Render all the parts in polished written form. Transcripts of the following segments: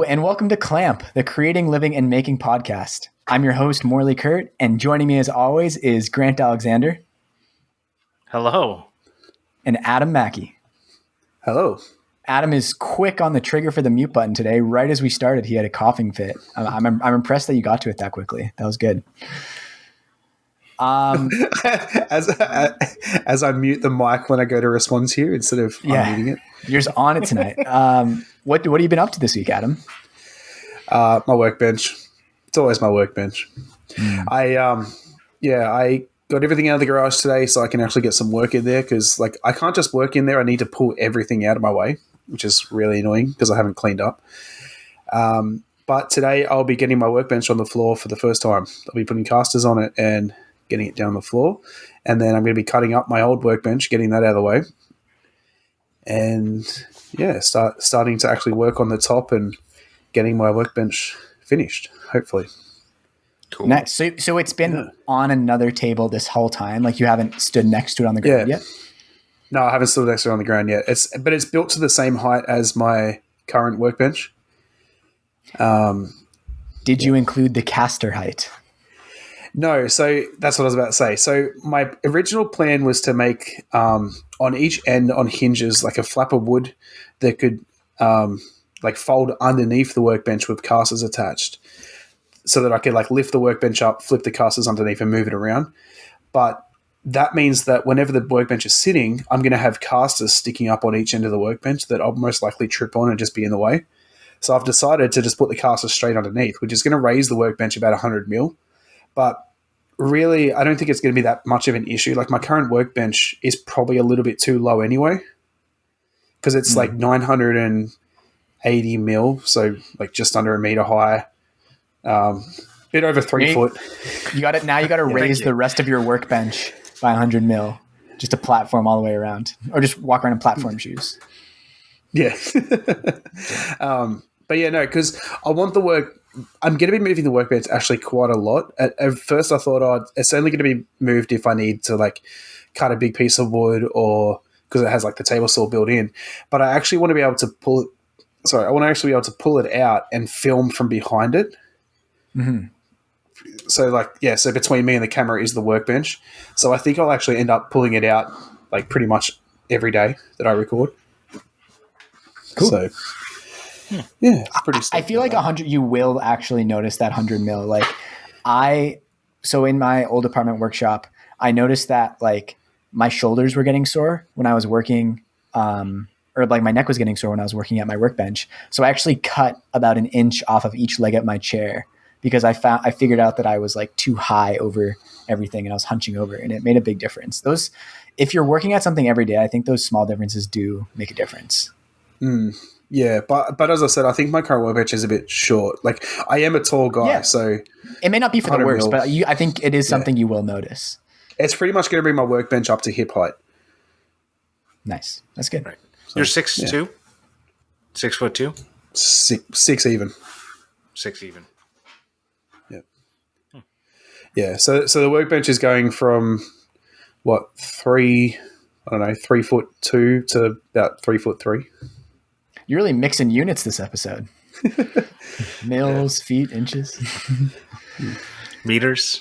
and welcome to Clamp, the Creating, Living, and Making podcast. I'm your host, Morley Kurt, and joining me as always is Grant Alexander. Hello. And Adam Mackey. Hello. Adam is quick on the trigger for the mute button today. Right as we started, he had a coughing fit. I'm impressed that you got to it that quickly. That was good. As I mute the mic when I go to respond to you instead of unmuting it. You're just on it tonight. What have you been up to this week, Adam? My workbench. It's always my workbench. I got everything out of the garage today so I can actually get some work in there because I can't just work in there. I need to pull everything out of my way, which is really annoying because I haven't cleaned up. But today I'll be getting my workbench on the floor for the first time. I'll be putting casters on it and getting it down the floor. And then I'm going to be cutting up my old workbench, getting that out of the way. And starting to actually work on the top and getting my workbench finished, hopefully. Cool. Nice. So it's been on another table this whole time? Like you haven't stood next to it on the ground yet? No, I haven't stood next to it on the ground yet. But it's built to the same height as my current workbench. Did you include the caster height? No, so that's what I was about to say. So my original plan was to make on each end on hinges like a flap of wood that could fold underneath the workbench with casters attached so that I could lift the workbench up, flip the casters underneath and move it around. But that means that whenever the workbench is sitting, I'm going to have casters sticking up on each end of the workbench that I'll most likely trip on and just be in the way. So I've decided to just put the casters straight underneath, which is going to raise the workbench about 100 mil. But really, I don't think it's going to be that much of an issue. My current workbench is probably a little bit too low anyway because it's 980 mil, so just under a meter high, bit over 3 foot. You got it. Now you got to raise the rest of your workbench by 100 mil, just a platform all the way around, or just walk around in platform shoes. Yeah. But yeah, no, because I want the work. I'm going to be moving the workbench actually quite a lot. At first, I thought it's only going to be moved if I need to cut a big piece of wood or because it has the table saw built in. But I actually want to be able to pull it. Sorry, I want to actually be able to pull it out and film from behind it. Mm-hmm. So so between me and the camera is the workbench. So I think I'll actually end up pulling it out pretty much every day that I record. Cool. So. Yeah, it's pretty. I feel like 100. You will actually notice that 100 mil. So in my old apartment workshop, I noticed that my shoulders were getting sore when I was working, or my neck was getting sore when I was working at my workbench. So I actually cut about an inch off of each leg at my chair because I figured out that I was too high over everything and I was hunching over, and it made a big difference. If you're working at something every day, I think those small differences do make a difference. Yeah, but as I said, I think my current workbench is a bit short. I am a tall guy, so it may not be for the worst, but I think it is something you will notice. It's pretty much going to bring my workbench up to hip height. Nice, that's good. Right. So, you're 6'2"? 6'2"? 6 even. 6 even. Yeah. Yeah. So the workbench is going from 3 foot 2 to about 3'3". You're really mixing units this episode. Mils, feet, inches. Meters.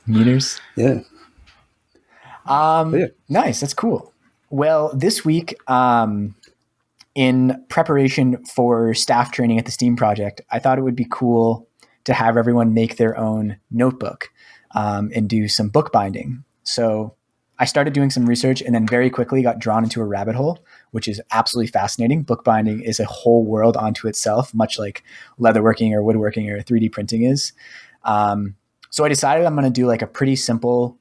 Yeah. Nice. That's cool. Well, this week, in preparation for staff training at the STEAM project, I thought it would be cool to have everyone make their own notebook and do some bookbinding. So I started doing some research and then very quickly got drawn into a rabbit hole, which is absolutely fascinating. Bookbinding is a whole world onto itself, much like leatherworking or woodworking or 3D printing is. So I decided I'm going to do a pretty simple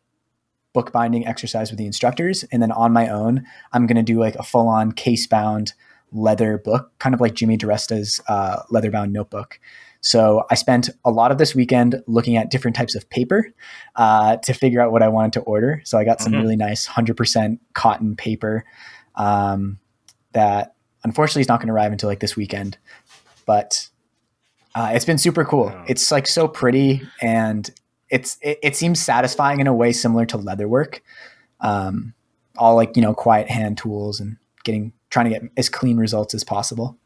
bookbinding exercise with the instructors. And then on my own, I'm going to do a full-on case-bound leather book, kind of like Jimmy DiResta's leather-bound notebook. So I spent a lot of this weekend looking at different types of paper to figure out what I wanted to order. So I got some really nice 100% cotton paper that unfortunately is not going to arrive until this weekend. But it's been super cool. Wow. It's so pretty, and it seems satisfying in a way similar to leatherwork. All quiet hand tools and trying to get as clean results as possible.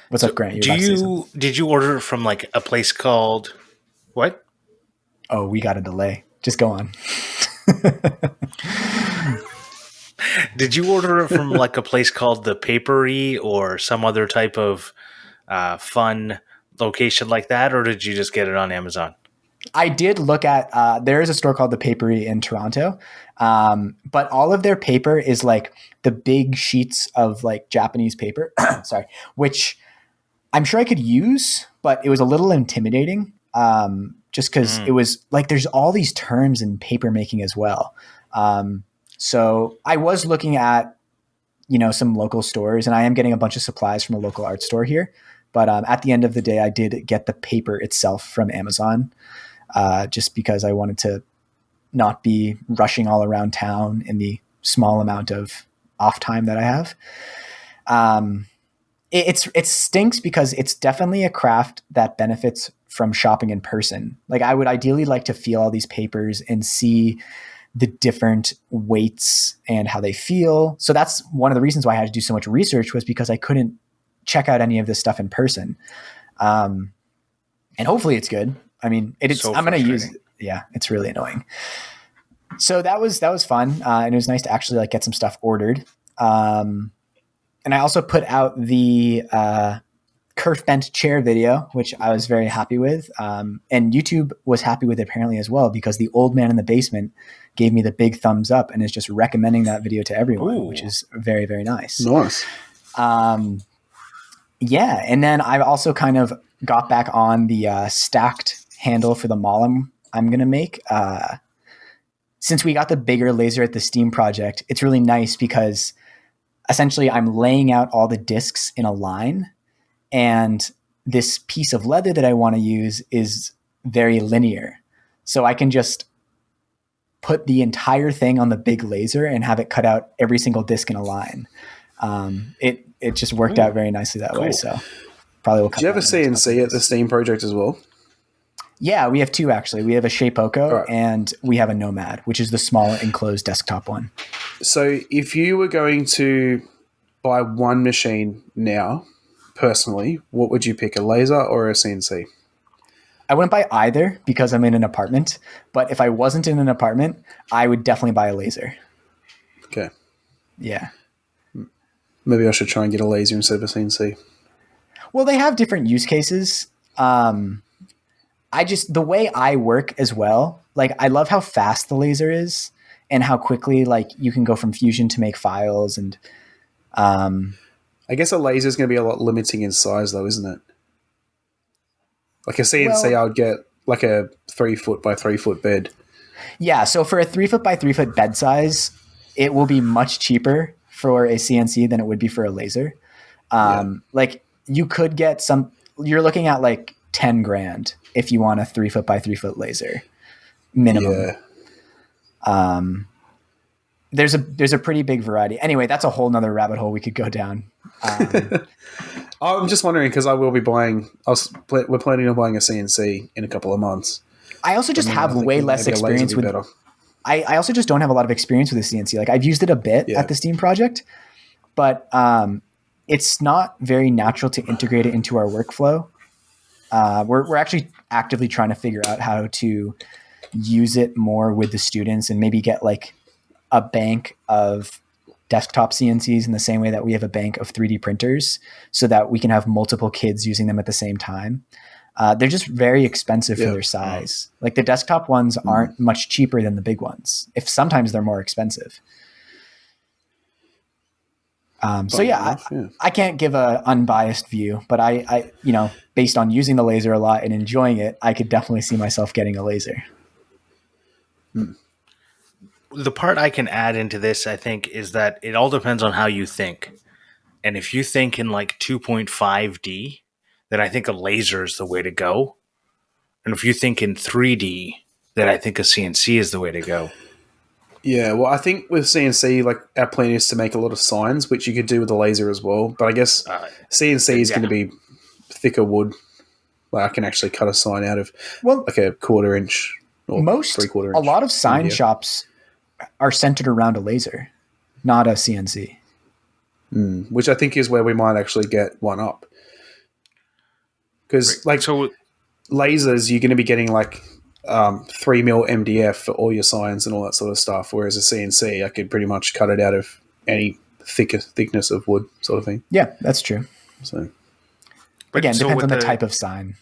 What's up, Grant? Did you order it from like a place called what? Oh, we got a delay. Just go on. Did you order it from like a place called the Papery or some other type of fun location like that, or did you just get it on Amazon? I did look at, there is a store called the Papery in Toronto, but all of their paper is like the big sheets of like Japanese paper, sorry, which I'm sure I could use, but it was a little intimidating, just because it was like there's all these terms in paper making as well. So I was looking at, some local stores, and I am getting a bunch of supplies from a local art store here. But at the end of the day, I did get the paper itself from Amazon, just because I wanted to not be rushing all around town in the small amount of off time that I have. It stinks because it's definitely a craft that benefits from shopping in person. Like I would ideally like to feel all these papers and see the different weights and how they feel. So that's one of the reasons why I had to do so much research, was because I couldn't check out any of this stuff in person. And hopefully it's good. I mean, I'm going to use it. Yeah, it's really annoying. So that was fun. And it was nice to actually like get some stuff ordered. And I also put out the kerf bent chair video, which I was very happy with. And YouTube was happy with it apparently as well, because the old man in the basement gave me the big thumbs up and is just recommending that video to everyone, which is very, very nice. Nice. Yeah. And then I've also kind of got back on the stacked handle for the maul I'm going to make. Since we got the bigger laser at the Steam project, it's really nice because essentially I'm laying out all the discs in a line, and this piece of leather that I want to use is very linear. So I can just put the entire thing on the big laser and have it cut out every single disc in a line. It just worked out very nicely that way. So probably will cut. Do you have a CNC at the Steam project as well? Yeah, we have two actually. We have a Shapeoko and we have a Nomad, which is the small enclosed desktop one. So if you were going to buy one machine now, personally, what would you pick, a laser or a CNC? I wouldn't buy either because I'm in an apartment. But if I wasn't in an apartment, I would definitely buy a laser. Okay. Yeah. Maybe I should try and get a laser instead of a CNC. Well, they have different use cases. The way I work as well, like I love how fast the laser is and how quickly like you can go from Fusion to make files. And I guess a laser is going to be a lot limiting in size though, isn't it? Like a CNC, I would get like a 3 foot by 3 foot bed. Yeah. So for a 3 foot by 3 foot bed size, it will be much cheaper for a CNC than it would be for a laser. Like you could get you're looking at like 10 grand if you want a 3 foot by 3 foot laser minimum. Yeah. There's a pretty big variety. Anyway, that's a whole nother rabbit hole we could go down. I'm just wondering because we're planning on buying a CNC in a couple of months. I also just have way less experience with. I also just don't have a lot of experience with the CNC. Like I've used it a bit at the Steam project, but it's not very natural to integrate it into our workflow. We're actually actively trying to figure out how to use it more with the students and maybe get like a bank of desktop CNCs in the same way that we have a bank of 3D printers so that we can have multiple kids using them at the same time. They're just very expensive for their size. Like the desktop ones aren't much cheaper than the big ones. If sometimes they're more expensive. I can't give a unbiased view, but I based on using the laser a lot and enjoying it, I could definitely see myself getting a laser. The part I can add into this, I think, is that it all depends on how you think. And if you think in like 2.5D, then I think a laser is the way to go. And if you think in 3D, then I think a CNC is the way to go. Yeah, well, I think with CNC, like our plan is to make a lot of signs, which you could do with the laser as well. But I guess CNC is going to be thicker wood. Like I can actually cut a sign out of like a 1/4 inch or 3/4 inch. A lot of sign shops are centered around a laser, not a CNC. Which I think is where we might actually get one up. Because like So lasers, you're going to be getting like 3 mil MDF for all your signs and all that sort of stuff. Whereas a CNC, I could pretty much cut it out of any thickness of wood, sort of thing. Yeah, that's true. So Again, so depends with on the type of sign.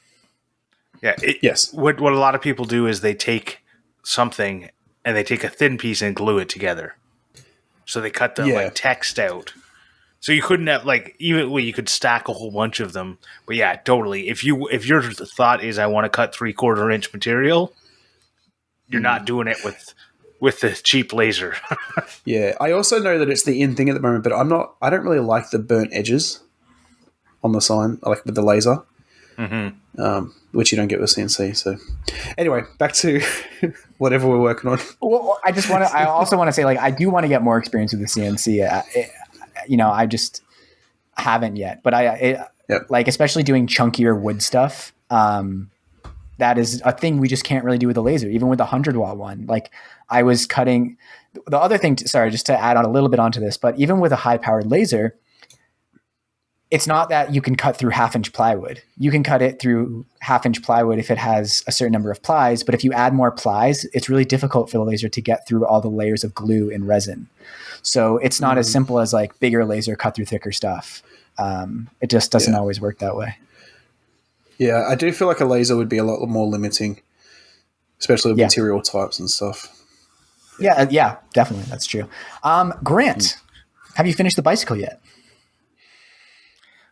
Yeah. Yes. What a lot of people do is they take something and they take a thin piece and glue it together. So they cut the like text out. So you couldn't have like even well, you could stack a whole bunch of them. But yeah, totally. If your thought is I want to cut 3/4 inch material, you're not doing it with the cheap laser. Yeah. I also know that it's the in thing at the moment, but I don't really like the burnt edges on the sign, like with the laser. Which you don't get with CNC. So anyway, back to whatever we're working on. Well, I also want to say, like, I do want to get more experience with the CNC. I just haven't yet, but like, especially doing chunkier wood stuff. That is a thing we just can't really do with a laser, even with the 100-watt one. Like, I was cutting the other thing. Sorry, just to add on a little bit onto this, but even with a high powered laser, it's not that you can cut through 1/2-inch plywood. You can cut it through 1/2-inch plywood if it has a certain number of plies. But if you add more plies, it's really difficult for the laser to get through all the layers of glue and resin. So it's not as simple as like bigger laser cut through thicker stuff. It just doesn't always work that way. Yeah, I do feel like a laser would be a lot more limiting, especially with material types and stuff. Yeah, definitely. That's true. Grant, have you finished the bicycle yet?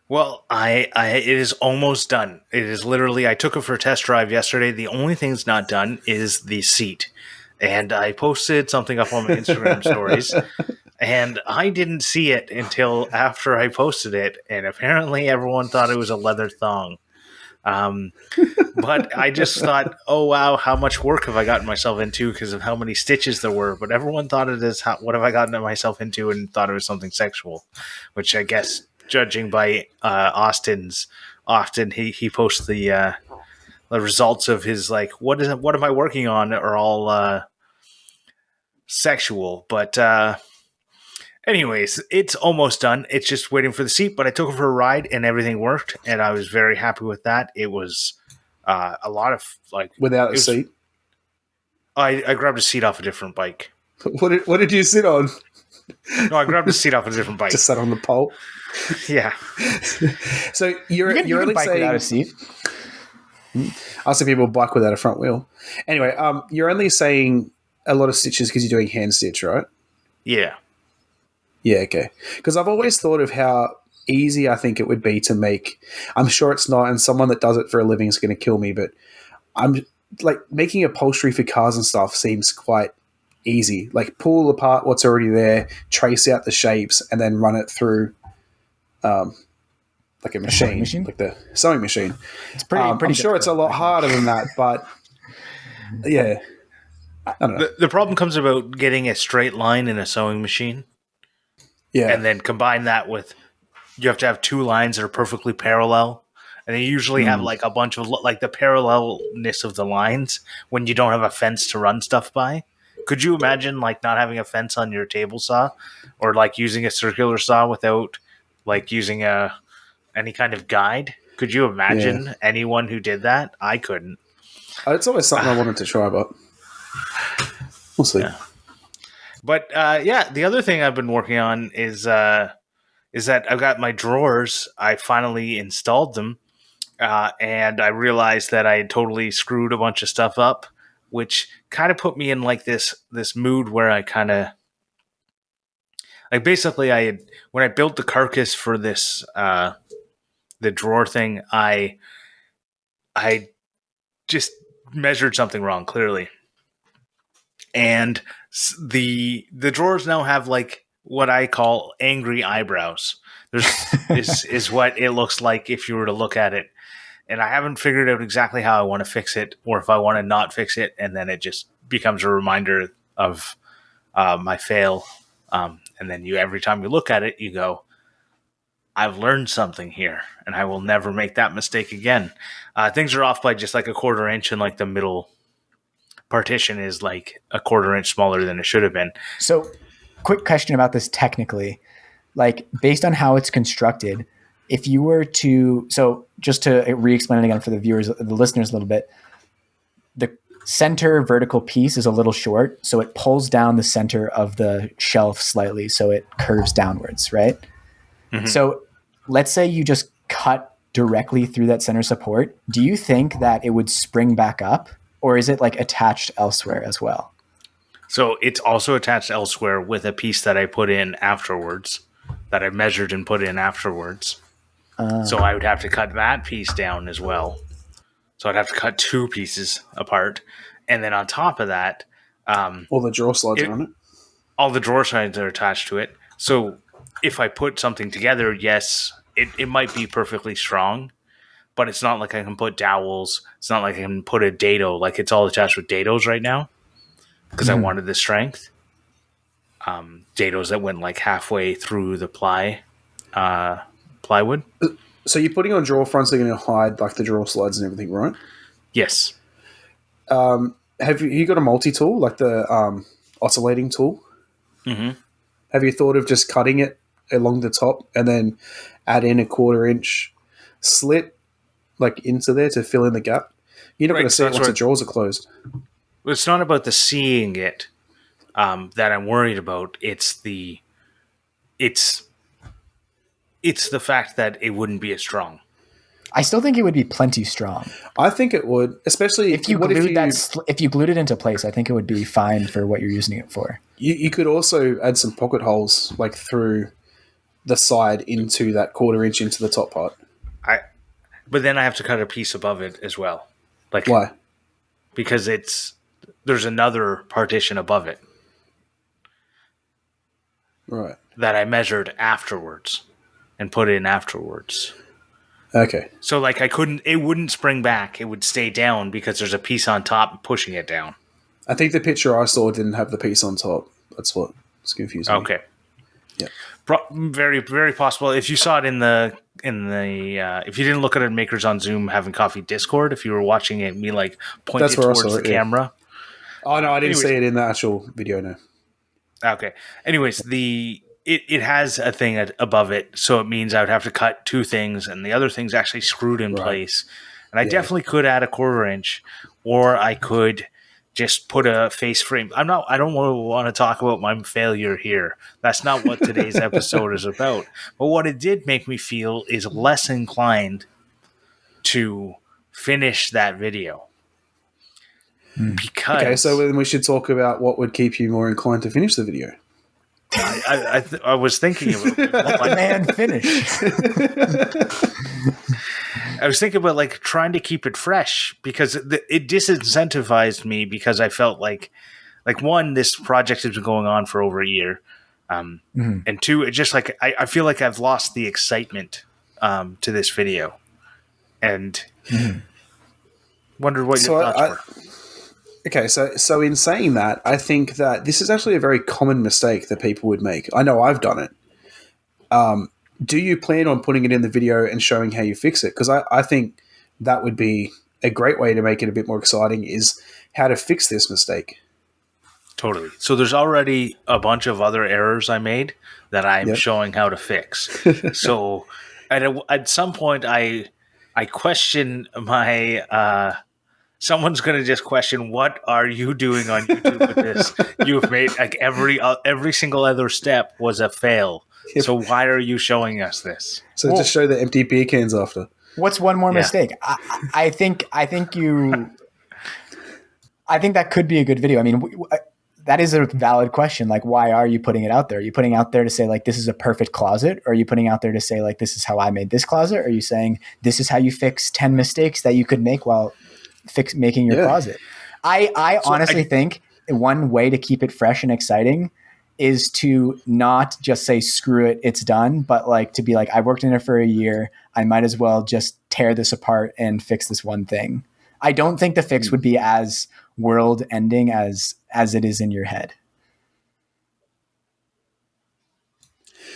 Well, it is almost done. It is literally, I took it for a test drive yesterday. The only thing that's not done is the seat. And I posted something up on my Instagram stories, and I didn't see it until after I posted it. And apparently everyone thought it was a leather thong. But I just thought, oh, wow, how much work have I gotten myself into because of how many stitches there were. But everyone thought it is, what have I gotten myself into, and thought it was something sexual, which I guess, judging by Austin, he posts the results of his like what am I working on are all sexual. But anyways, it's almost done. It's just waiting for the seat. But I took it for a ride and everything worked, and I was very happy with that. It was a lot of like without a seat. I grabbed a seat off a different bike. What did you sit on? No, I grabbed a seat off a different bike. Just sat on the pole. Yeah. So you're only bike saying without a seat. I see people bike without a front wheel. Anyway, you're only saying a lot of stitches because you're doing hand stitch, right? Yeah. Yeah. Okay. Because I've always thought of how easy I think it would be to make. I'm sure it's not, and someone that does it for a living is going to kill me. But I'm like making upholstery for cars and stuff seems quite easy. Like pull apart what's already there, trace out the shapes, and then run it through like a machine, like the sewing machine. It's pretty I'm sure it's a lot harder than that, but yeah. I don't know. The problem comes about getting a straight line in a sewing machine. Yeah. And then combine that with, you have to have two lines that are perfectly parallel. And they usually have like a bunch of like the parallelness of the lines when you don't have a fence to run stuff by. Could you imagine like not having a fence on your table saw, or like using a circular saw without like using any kind of guide? Could you imagine anyone who did that? I couldn't. It's always something I wanted to try, but we'll see. Yeah. But the other thing I've been working on is that I've got my drawers. I finally installed them, and I realized that I had totally screwed a bunch of stuff up, which kind of put me in like this mood where I kind of like basically when I built the carcass for this the drawer thing, I just measured something wrong clearly, and the drawers now have like what I call angry eyebrows. Is what it looks like if you were to look at it. And I haven't figured out exactly how I want to fix it, or if I want to not fix it, and then it just becomes a reminder of my fail. And then every time you look at it, you go, I've learned something here, and I will never make that mistake again. Things are off by just like a 1/4 inch, and like the middle partition is like a 1/4 inch smaller than it should have been. So, quick question about this technically. Like, based on how it's constructed, if you were to, so just to re-explain it again for the viewers, the listeners a little bit, the center vertical piece is a little short, so it pulls down the center of the shelf slightly, so it curves downwards, right? Mm-hmm. So let's say you just cut directly through that center support. Do you think that it would spring back up, or is it like attached elsewhere as well? So it's also attached elsewhere with a piece that I put in afterwards, that I measured and put in afterwards. So I would have to cut that piece down as well. So I'd have to cut two pieces apart. And then on top of that... all the drawer slides are on it? All the drawer slides are attached to it. So if I put something together, yes, it might be perfectly strong, but it's not like I can put dowels. It's not like I can put a dado. Like, it's all attached with dados right now because I wanted the strength. Dados that went like halfway through the plywood. So you're putting on drawer fronts that are going to hide like the drawer slides and everything, right? Yes. Have you got a multi-tool, like the oscillating tool? Mm-hmm. Have you thought of just cutting it along the top and then add in a 1/4 inch slit like into there to fill in the gap? You're not going to see it once the drawers are closed. It's not about the seeing it that I'm worried about. It's the fact that it wouldn't be as strong. I still think it would be plenty strong. I think it would, especially if you glued it into place. I think it would be fine for what you're using it for. You could also add some pocket holes like through the side into that 1/4 inch into the top part. But then I have to cut a piece above it as well. Like, why? Because there's another partition above it. Right. That I measured afterwards and put in afterwards. Okay. So like it wouldn't spring back. It would stay down because there's a piece on top pushing it down. I think the picture I saw didn't have the piece on top. That's what was confusing. Okay. Yeah. Very, very possible. If you saw it in the if you didn't look at it, Makers on Zoom Having Coffee Discord, if you were watching it, me like pointed towards the camera. Oh no, I didn't see it in the actual video. No. Okay. Anyways, it has a thing above it, so it means I would have to cut two things, and the other thing's actually screwed in place. And I definitely could add a 1/4 inch, or I could just put a face frame. I don't want to talk about my failure here. That's not what today's episode is about. But what it did make me feel is less inclined to finish that video. Because okay, so then we should talk about what would keep you more inclined to finish the video. I was thinking about my man finish. I was thinking about like trying to keep it fresh because it disincentivized me because I felt like one, this project has been going on for over a year, and two, it just like I feel like I've lost the excitement to this video, and wondered what your thoughts were. Okay, so in saying that, I think that this is actually a very common mistake that people would make. I know I've done it. Do you plan on putting it in the video and showing how you fix it? Because I think that would be a great way to make it a bit more exciting, is how to fix this mistake. Totally. So there's already a bunch of other errors I made that I'm showing how to fix. So at some point, I question my... someone's going to just question, what are you doing on YouTube with this? You've made like every single other step was a fail. Yep. So why are you showing us this? So just show the empty beer cans after. What's one more mistake? I think that could be a good video. I mean, that is a valid question. Like, why are you putting it out there? Are you putting out there to say like, this is a perfect closet? Or are you putting out there to say like, this is how I made this closet? Or are you saying this is how you fix 10 mistakes that you could make while making your closet? I honestly think one way to keep it fresh and exciting is to not just say, screw it, it's done, but like to be like, I worked in it for a year. I might as well just tear this apart and fix this one thing. I don't think the fix would be as world ending as it is in your head.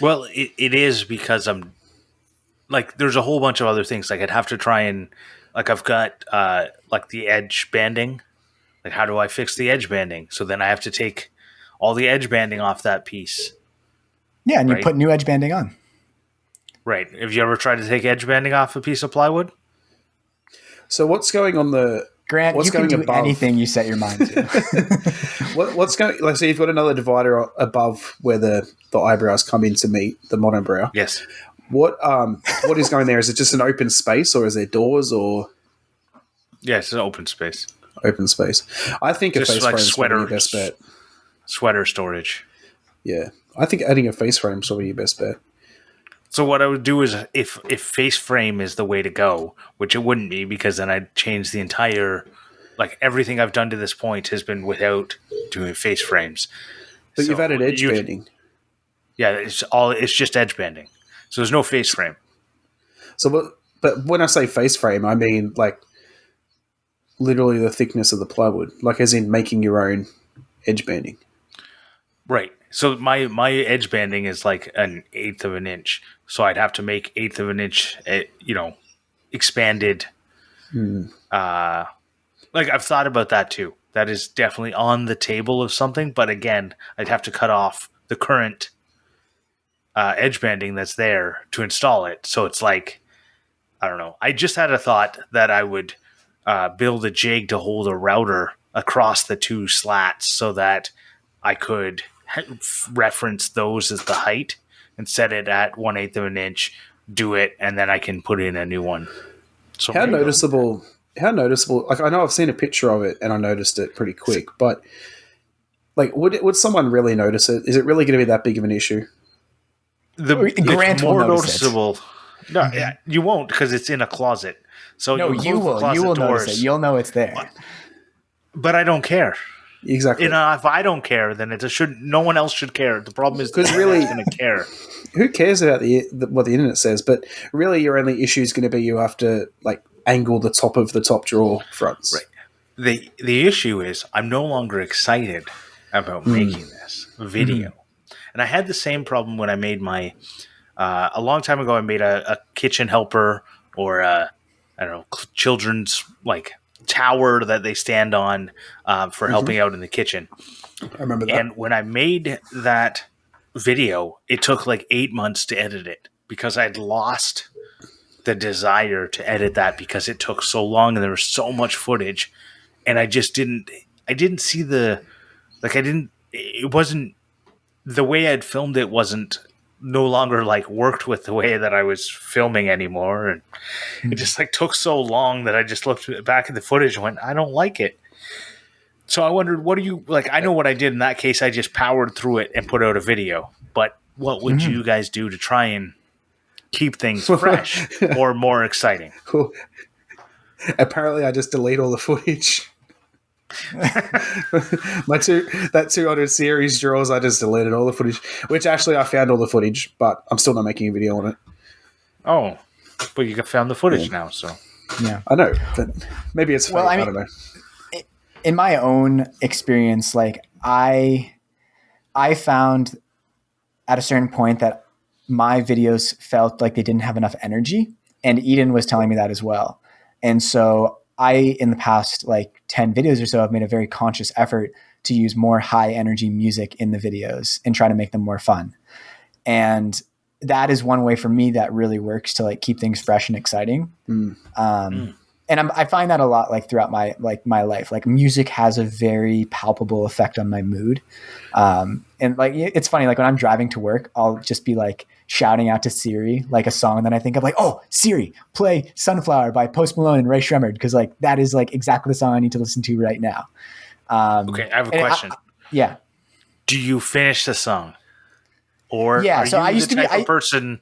Well, it is because I'm like, there's a whole bunch of other things. Like I'd have to try and like, I've got like the edge banding. Like, how do I fix the edge banding? So then I have to take all the edge banding off that piece. Yeah, and you put new edge banding on. Right. Have you ever tried to take edge banding off a piece of plywood? So what's going on Grant, what's you can going do above? anything you set your mind to. What's going? Like, so you've got another divider above where the eyebrows come in to meet the monobrow. Yes. What is going there? Is it just an open space, or is there doors, or Yeah, it's an open space. open space? I think a Just face like frame is probably your best bet. Sweater storage. Yeah, I think adding a face frame is probably your best bet. So what I would do is if face frame is the way to go, which it wouldn't be because then I'd change the entire, like everything I've done to this point has been without doing face frames. But So you've added edge banding. Yeah, it's just edge banding. So there's no face frame. So but when I say face frame, I mean like literally the thickness of the plywood, like as in making your own edge banding. Right. So my edge banding is like 1/8 of an inch. So I'd have to make 1/8 of an inch, expanded. Like I've thought about that too. That is definitely on the table of something. But again, I'd have to cut off the current edge banding that's there to install it. So it's like, I don't know. I just had a thought that I would build a jig to hold a router across the two slats so that I could reference those as the height and set it at 1/8 of an inch, do it, and then I can put in a new one. So How noticeable? Like I know I've seen a picture of it and I noticed it pretty quick, but like, would someone really notice it? Is it really going to be that big of an issue? Grant will notice noticeable. No, you won't because it's in a closet. So No, you will. You will notice it. You'll know it's there. But I don't care. Exactly. If I don't care, then no one else should care. The problem is because really, going to care. Who cares about what the internet says? But really, your only issue is going to be you have to like angle the top of the top drawer fronts. Right. The issue is I'm no longer excited about making this video, and I had the same problem when I made my a long time ago. I made a kitchen helper or I don't know, children's like tower that they stand on for helping out in the kitchen. I remember that. And when I made that video, it took like 8 months to edit it because I'd lost the desire to edit that because it took so long and there was so much footage, and I didn't see it wasn't the way I'd filmed it wasn't no longer like worked with the way that I was filming anymore, and it just like took so long that I just looked back at the footage and went, I don't like it. So I wondered, what do you like? I know what I did in that case. I just powered through it and put out a video. But what would you guys do to try and keep things fresh or more exciting? Cool. Apparently, I just delete all the footage. That 200 series draws, I just deleted all the footage. Which actually, I found all the footage, but I'm still not making a video on it. Oh, but you found the footage now, so yeah, I know. But maybe it's fake. Well, I don't know. In my own experience, like I found at a certain point that my videos felt like they didn't have enough energy, and Eden was telling me that as well. And so I, in the past like 10 videos or so, I've made a very conscious effort to use more high energy music in the videos and try to make them more fun. And that is one way for me that really works to like keep things fresh and exciting. And I find that a lot like throughout my life. Like music has a very palpable effect on my mood. And like it's funny, like when I'm driving to work, I'll just be like shouting out to Siri like a song that I think of, like, oh, Siri, play Sunflower by Post Malone and Ray Shremmerd, because like that is like exactly the song I need to listen to right now. Okay, I have a question. Yeah. Do you finish the song? Or yeah, are so you I used the to be type of person?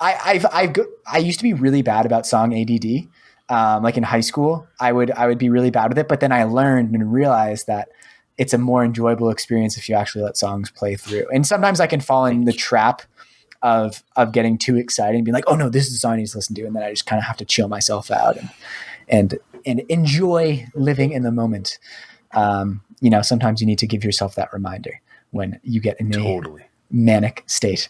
I used to be really bad about song ADD. Like in high school, I would be really bad with it, but then I learned and realized that it's a more enjoyable experience if you actually let songs play through. And sometimes I can fall in the trap of getting too excited and being like, oh no, this is the song I need to listen to. And then I just kind of have to chill myself out and enjoy living in the moment. Sometimes you need to give yourself that reminder when you get in a manic state.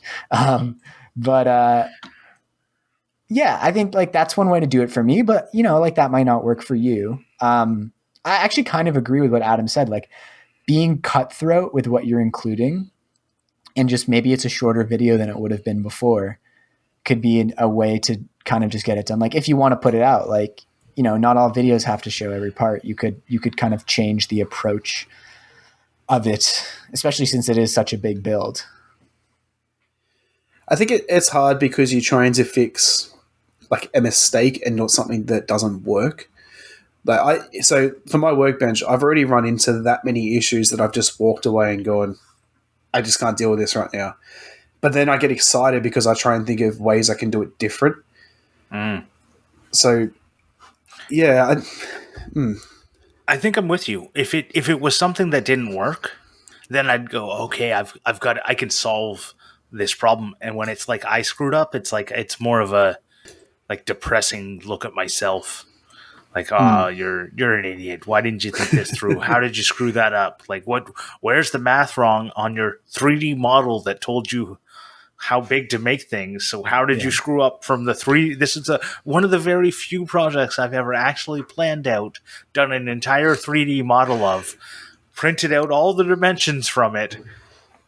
Yeah, I think like that's one way to do it for me, but like that might not work for you. I actually kind of agree with what Adam said, like being cutthroat with what you're including, and just maybe it's a shorter video than it would have been before, could be a way to kind of just get it done. Like if you want to put it out, like, not all videos have to show every part. You could kind of change the approach of it, especially since it is such a big build. I think it's hard because you're trying to fix like a mistake and not something that doesn't work. So for my workbench, I've already run into that many issues that I've just walked away and gone, I just can't deal with this right now. But then I get excited because I try and think of ways I can do it different. So, yeah. I think I'm with you. If it was something that didn't work, then I'd go, okay, I've got, I can solve this problem. And when it's like I screwed up, it's like it's more of a like depressing look at myself. Like, you're an idiot. Why didn't you think this through? How did you screw that up? Like, where's the math wrong on your 3D model that told you how big to make things? So how did you screw up from the 3? This is one of the very few projects I've ever actually planned out, done an entire 3D model of, printed out all the dimensions from it,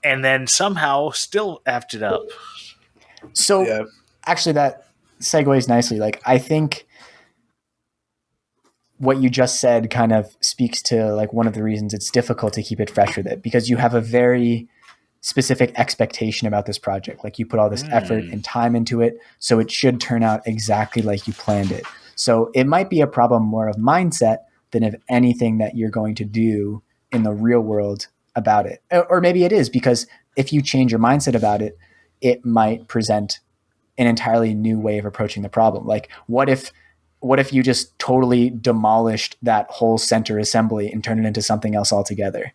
and then somehow still effed it up. So actually that segues nicely. Like, I think what you just said kind of speaks to like one of the reasons it's difficult to keep it fresh with it, because you have a very specific expectation about this project. Like, you put all this effort and time into it, so it should turn out exactly like you planned it. So it might be a problem more of mindset than of anything that you're going to do in the real world about it. Or maybe it is, because if you change your mindset about it, it might present an entirely new way of approaching the problem. Like, what if you just totally demolished that whole center assembly and turned it into something else altogether?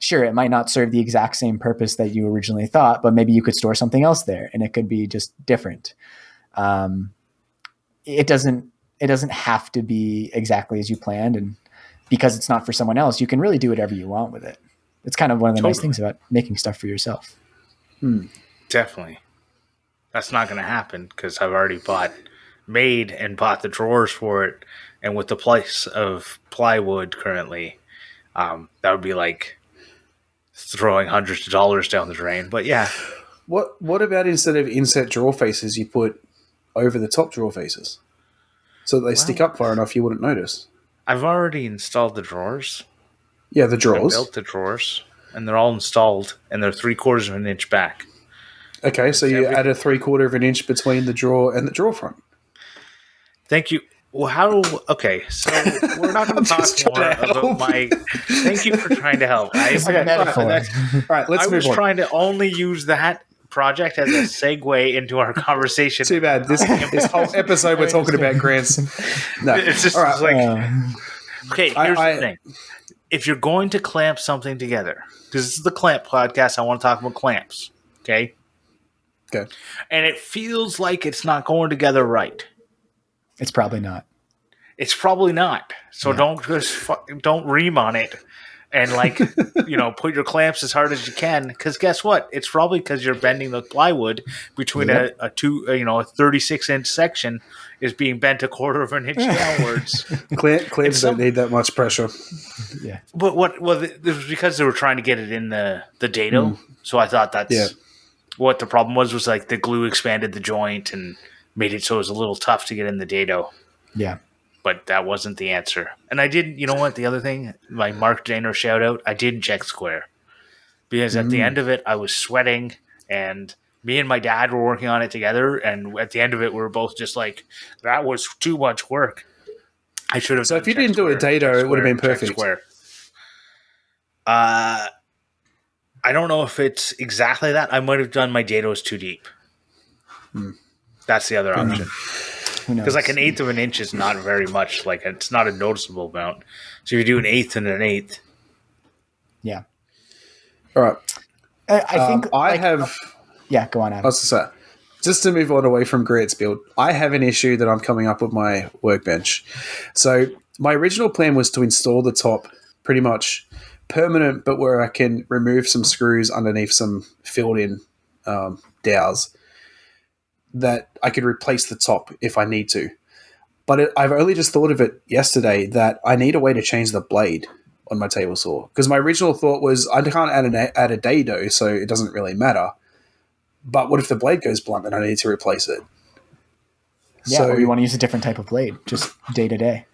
Sure, it might not serve the exact same purpose that you originally thought, but maybe you could store something else there and it could be just different. It doesn't have to be exactly as you planned, and because it's not for someone else, you can really do whatever you want with it. It's kind of one of the nice things about making stuff for yourself. Definitely. That's not going to happen because I've already bought the drawers for it, and with the price of plywood currently, that would be like throwing hundreds of dollars down the drain. But yeah. What about instead of inset drawer faces, you put over the top drawer faces so that they stick up far enough you wouldn't notice? I've already installed the drawers. Yeah, the drawers. I built the drawers, and they're all installed, and they're 3/4 of an inch back. Okay, so you add a 3/4 of an inch between the drawer and the drawer front. Thank you. Well, okay, so we're not going to talk more about my... Thank you for trying to help. All right, let's move on. I was trying to only use that project as a segue into our conversation. Too bad. This whole episode we're talking about grants. No. It's just okay, here's the thing. If you're going to clamp something together, because this is the clamp podcast, I want to talk about clamps, okay? Okay. And it feels like it's not going together right. It's probably not. So don't ream on it and put your clamps as hard as you can, because guess what? It's probably because you're bending the plywood between a 36-inch section is being bent 1/4 of an inch downwards. Clamps don't need that much pressure. Yeah. But it was because they were trying to get it in the dado. So I thought that's what the problem was like the glue expanded the joint and made it so it was a little tough to get in the dado. Yeah. But that wasn't the answer. And I didn't, you know what, the other thing, my Mark Daner shout out, I didn't check square. Because at the end of it, I was sweating, and me and my dad were working on it together, and at the end of it, we were both just like, that was too much work. I should have. So if you didn't do a dado, it would have been perfect. Square. I don't know if it's exactly that. I might have done my dados too deep. That's the other option. Because like 1/8 of an inch is not very much. Like, it's not a noticeable amount. So if you do 1/8 and 1/8. Yeah. All right. I think I have. Yeah, go on, Adam. I was to say, just to move on away from Grant's build, I have an issue that I'm coming up with my workbench. So my original plan was to install the top pretty much permanent, but where I can remove some screws underneath some filled-in dowels, that I could replace the top if I need to. But I've only just thought of it yesterday that I need a way to change the blade on my table saw. Because my original thought was I can't add a dado, so it doesn't really matter. But what if the blade goes blunt and I need to replace it? Yeah, So, or you want to use a different type of blade, just day to day.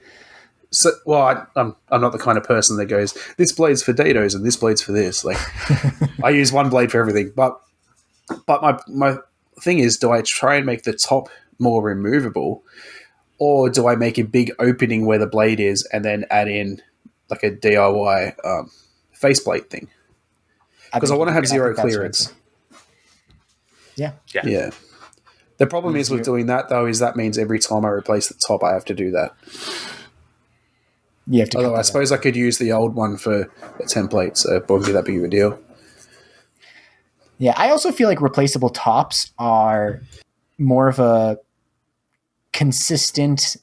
I'm not the kind of person that goes, this blade's for dados and this blade's for this. Like, I use one blade for everything. But my thing is, do I try and make the top more removable, or do I make a big opening where the blade is and then add in like a DIY faceplate thing? Because I want to have zero clearance. Yeah. Yeah. The problem is with doing that, though, is that means every time I replace the top, I have to do that. You have to. Although I suppose I could use the old one for a template, so it wouldn't be that big of a deal. Yeah, I also feel like replaceable tops are more of a consistent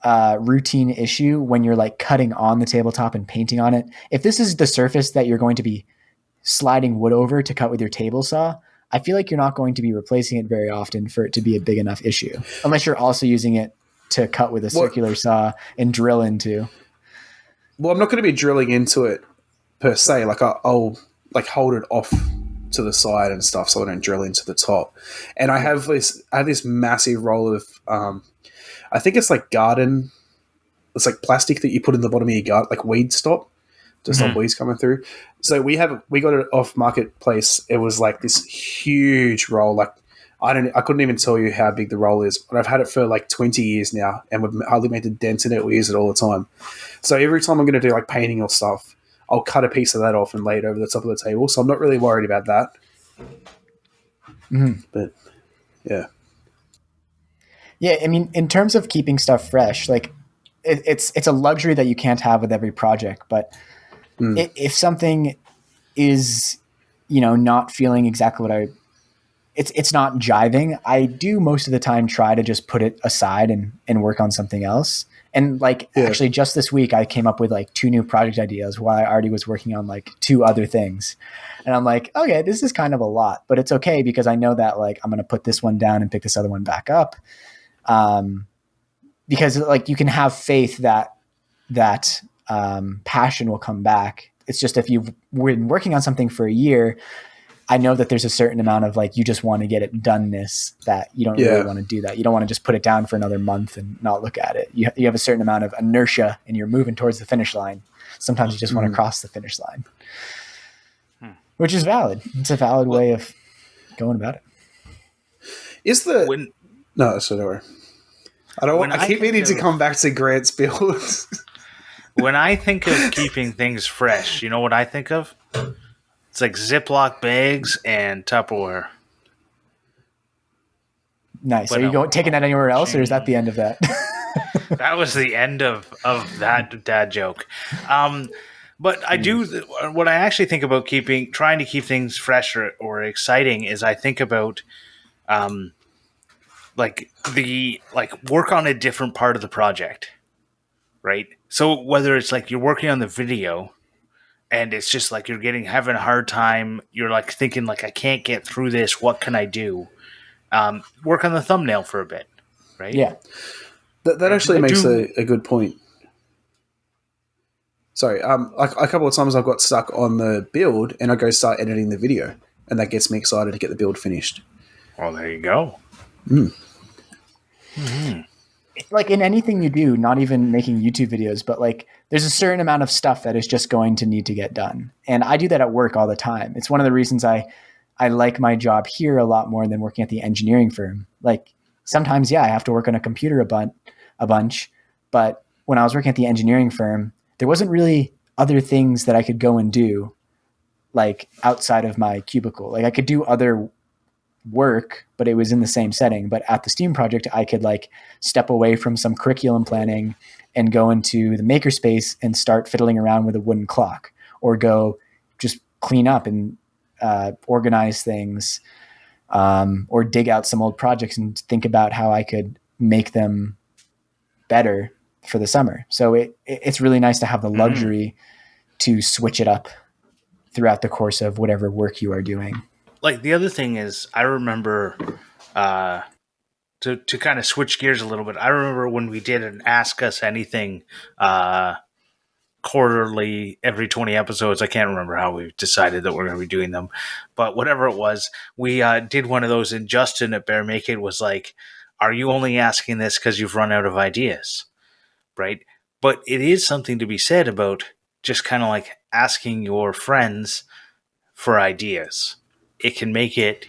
routine issue when you're like cutting on the tabletop and painting on it. If this is the surface that you're going to be sliding wood over to cut with your table saw, I feel like you're not going to be replacing it very often for it to be a big enough issue, unless you're also using it to cut with a circular saw and drill into. Well, I'm not going to be drilling into it per se. Like I'll like hold it off to the side and stuff, so I don't drill into the top. And I have this massive roll of I think it's like garden. It's like plastic that you put in the bottom of your garden, like weed stop, to stop weeds coming through. So we got it off Marketplace. It was like this huge roll. Like I couldn't even tell you how big the roll is, but I've had it for like 20 years now, and we've hardly made a dent in it. We use it all the time. So every time I'm going to do like painting or stuff, I'll cut a piece of that off and lay it over the top of the table. So I'm not really worried about that. But yeah. Yeah, I mean, in terms of keeping stuff fresh, like it's a luxury that you can't have with every project. But if something is, not feeling exactly what it's not jiving, I do most of the time try to just put it aside and work on something else. And actually just this week, I came up with like 2 new project ideas while I already was working on like 2 other things. And I'm like, okay, this is kind of a lot, but it's okay because I know that like I'm going to put this one down and pick this other one back up. Because like you can have faith that passion will come back. It's just if you've been working on something for a year, I know that there's a certain amount of like you just want to get it doneness that you don't really want to do that. You don't want to just put it down for another month and not look at it. You have a certain amount of inertia and you're moving towards the finish line. Sometimes you just want to cross the finish line, which is valid. It's a valid way of going about it. No, sorry. I keep meaning to come back to Grant's build. When I think of keeping things fresh, you know what I think of? It's like Ziploc bags and Tupperware. Nice. Are you taking that anywhere else, or is that the end of that? That was the end of that dad joke. But I do what I actually think about trying to keep things fresh or exciting is I think about work on a different part of the project, right? So whether it's like you're working on the video and it's just like you're having a hard time, you're like thinking like I can't get through this. What can I do? Work on the thumbnail for a bit, right? Yeah, that actually makes a good point. Sorry, a couple of times I've got stuck on the build and I go start editing the video, and that gets me excited to get the build finished. Well, there you go. Like in anything you do, not even making YouTube videos, but like there's a certain amount of stuff that is just going to need to get done. And I do that at work all the time. It's one of the reasons I like my job here a lot more than working at the engineering firm. Like sometimes, I have to work on a computer a bunch, but when I was working at the engineering firm, there wasn't really other things that I could go and do like outside of my cubicle. Like I could do other work, but it was in the same setting. But at the STEAM project, I could like step away from some curriculum planning and go into the makerspace and start fiddling around with a wooden clock, or go just clean up and organize things, or dig out some old projects and think about how I could make them better for the summer. So it's really nice to have the luxury to switch it up throughout the course of whatever work you are doing. Like the other thing is, I remember to kind of switch gears a little bit. I remember when we did an Ask Us Anything quarterly, every 20 episodes. I can't remember how we decided that we're going to be doing them, but whatever it was, we did one of those. And Justin at Bear Make It was like, are you only asking this because you've run out of ideas? Right? But it is something to be said about just kind of like asking your friends for ideas. It can make it,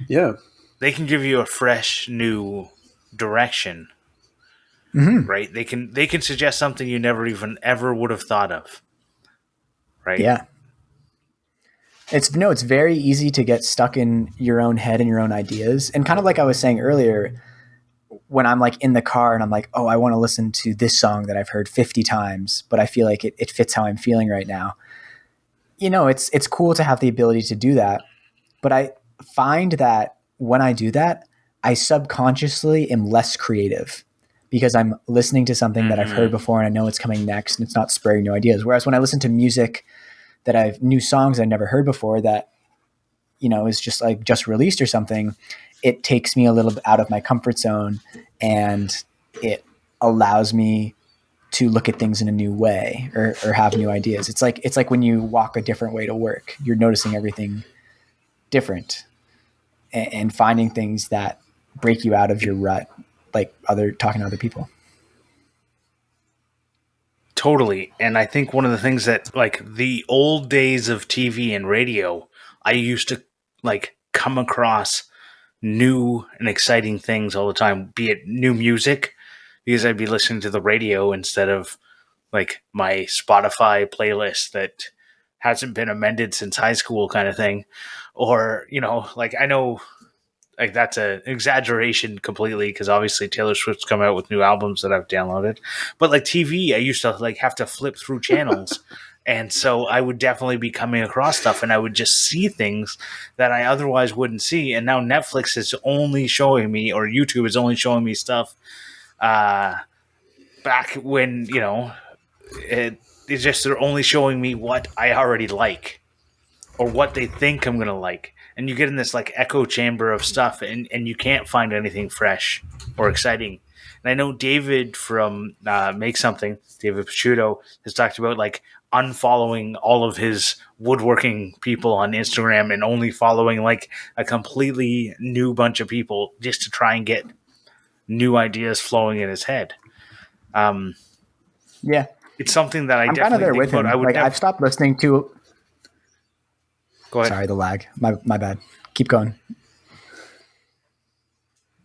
Yeah. they can give you a fresh new direction, Mm-hmm. right? They can suggest something you never even ever would have thought of, right? Yeah. It's very easy to get stuck in your own head and your own ideas. And kind of like I was saying earlier, when I'm like in the car and I'm like, oh, I want to listen to this song that I've heard 50 times, but I feel like it fits how I'm feeling right now. It's cool to have the ability to do that. But I find that when I do that, I subconsciously am less creative because I'm listening to something that I've heard before and I know it's coming next and it's not spurring new ideas. Whereas when I listen to music that I've new songs I've never heard before that, is just like just released or something, it takes me a little bit out of my comfort zone and it allows me to look at things in a new way or have new ideas. It's like when you walk a different way to work, you're noticing everything different and finding things that break you out of your rut, like talking to other people. Totally. And I think one of the things that, like, the old days of TV and radio, I used to, like, come across new and exciting things all the time, be it new music, because I'd be listening to the radio instead of, like, my Spotify playlist that hasn't been amended since high school kind of thing. Or, like, I know, like, that's an exaggeration completely because obviously Taylor Swift's come out with new albums that I've downloaded. But like TV, I used to like have to flip through channels. And so I would definitely be coming across stuff and I would just see things that I otherwise wouldn't see. And now Netflix is only showing me, or YouTube is only showing me stuff back when, it's just they're only showing me what I already like or what they think I'm going to like. And you get in this like echo chamber of stuff and you can't find anything fresh or exciting. And I know David from Make Something, David Picciuto, has talked about like unfollowing all of his woodworking people on Instagram and only following like a completely new bunch of people just to try and get new ideas flowing in his head. Yeah. It's something that I I'm kind of definitely there think with about. him. I would Like I've stopped listening to, Go ahead. sorry, the lag, my bad. Keep going.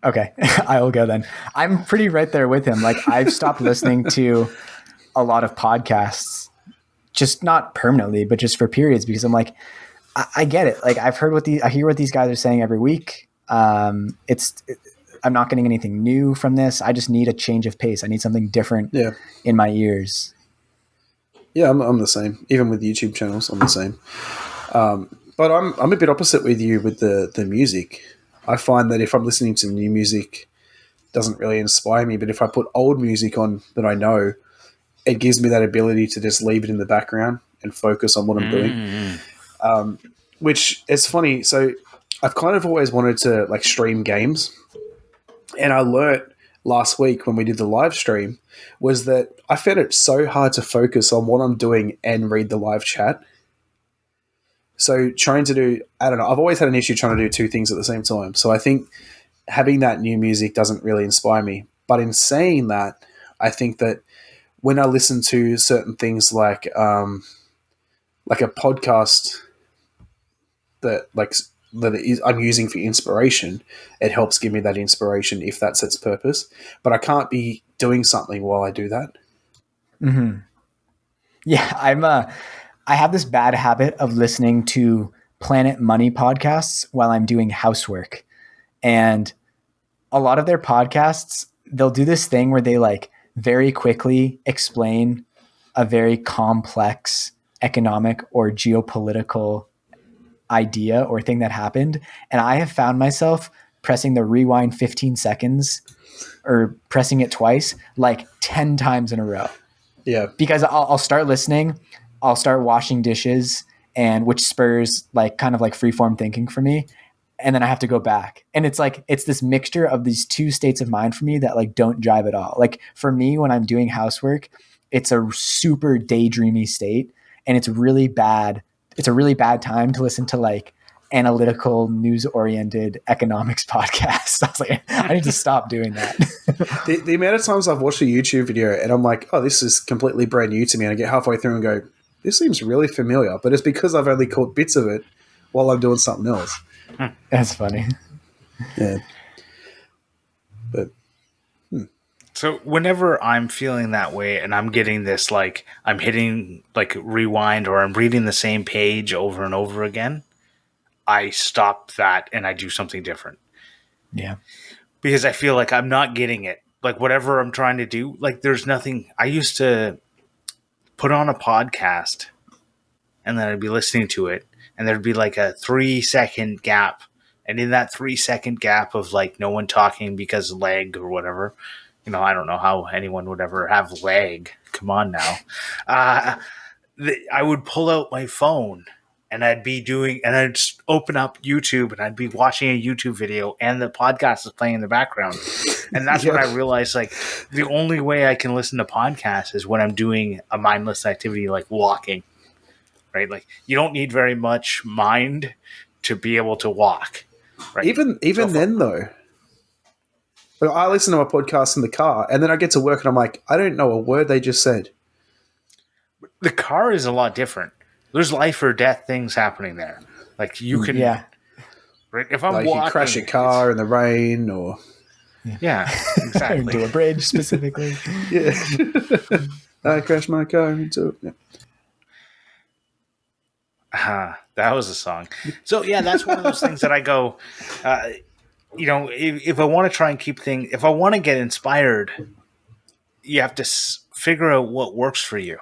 Okay. I will go then. I'm pretty right there with him. Like I've stopped listening to a lot of podcasts, just not permanently, but just for periods, because I'm like, I get it. Like I hear what these guys are saying every week. I'm not getting anything new from this. I just need a change of pace. I need something different in my ears. Yeah, I'm the same. Even with YouTube channels, I'm the same. But I'm a bit opposite with you with the music. I find that if I'm listening to new music, it doesn't really inspire me. But if I put old music on that I know, it gives me that ability to just leave it in the background and focus on what I'm doing. Which is funny. So I've kind of always wanted to like stream games, and I learnt last week when we did the live stream was that I found it so hard to focus on what I'm doing and read the live chat. So trying to do, I don't know, I've always had an issue trying to do two things at the same time. So I think having that new music doesn't really inspire me. But in saying that, I think that when I listen to certain things like a podcast I'm using for inspiration, it helps give me that inspiration if that's its purpose. But I can't be doing something while I do that. Mm-hmm. Yeah, I have this bad habit of listening to Planet Money podcasts while I'm doing housework. And a lot of their podcasts, they'll do this thing where they like very quickly explain a very complex economic or geopolitical idea or thing that happened. And I have found myself pressing the rewind 15 seconds or pressing it twice, like 10 times in a row. Yeah. Because I'll start listening, I'll start washing dishes, and which spurs like kind of like freeform thinking for me. And then I have to go back. And it's like, it's this mixture of these two states of mind for me that like don't jive at all. Like for me, when I'm doing housework, it's a super daydreamy state and it's really bad. It's a really bad time to listen to like analytical, news-oriented economics podcast. I was like, I need to stop doing that. The amount of times I've watched a YouTube video and I'm like, oh, this is completely brand new to me, and I get halfway through and go, this seems really familiar, but it's because I've only caught bits of it while I'm doing something else. That's funny. Yeah. But So whenever I'm feeling that way and I'm getting this, like I'm hitting like rewind or I'm reading the same page over and over again, I stop that and I do something different. Yeah. Because I feel like I'm not getting it. Like whatever I'm trying to do, like there's nothing. I used to put on a podcast and then I'd be listening to it and there'd be like a 3-second gap. And in that 3-second gap of like no one talking because lag or whatever, you know, I don't know how anyone would ever have lag. Come on now. I would pull out my phone and I'd just open up YouTube and I'd be watching a YouTube video and the podcast is playing in the background. And that's when I realized like the only way I can listen to podcasts is when I'm doing a mindless activity like walking, right? Like you don't need very much mind to be able to walk. Right? even then though, I listen to my podcast in the car and then I get to work and I'm like, I don't know a word they just said. The car is a lot different. There's life or death things happening there. Like you can, right? If I'm like walking, you crash a car in the rain, or exactly. Into a bridge specifically. Yeah, I crashed my car into. Yeah. That was a song. So yeah, that's one of those things that I go. You know, if I want to try and keep things, if I want to get inspired, you have to figure out what works for you.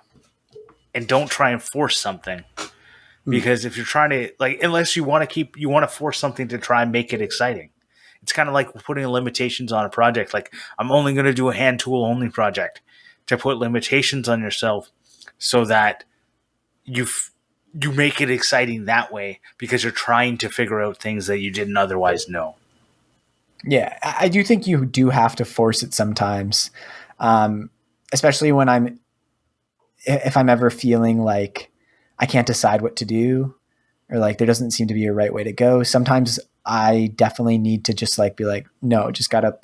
And don't try and force something, because if you're trying to unless you want to force something to try and make it exciting. It's kind of like putting limitations on a project. Like I'm only going to do a hand tool only project, to put limitations on yourself so that you make it exciting that way, because you're trying to figure out things that you didn't otherwise know. Yeah, I do think you do have to force it sometimes, especially when if I'm ever feeling like I can't decide what to do, or like there doesn't seem to be a right way to go. Sometimes I definitely need to just like be like, no, just got to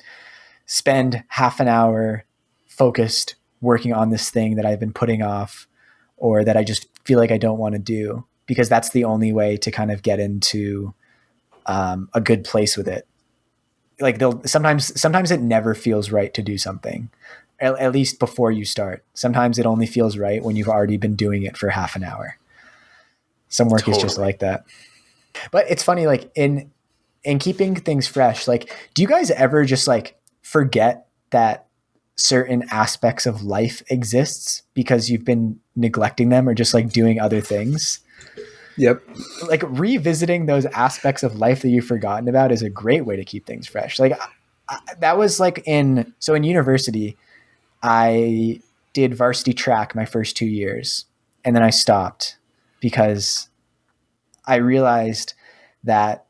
spend half an hour focused working on this thing that I've been putting off, or that I just feel like I don't want to do, because that's the only way to kind of get into a good place with it. Like sometimes it never feels right to do something. At least before you start. Sometimes it only feels right when you've already been doing it for half an hour. Some work is just like that. But it's funny, like in keeping things fresh, like, do you guys ever just like forget that certain aspects of life exists because you've been neglecting them or just like doing other things? Yep. Like revisiting those aspects of life that you've forgotten about is a great way to keep things fresh. Like that was like in university, I did varsity track my first 2 years, and then I stopped because I realized that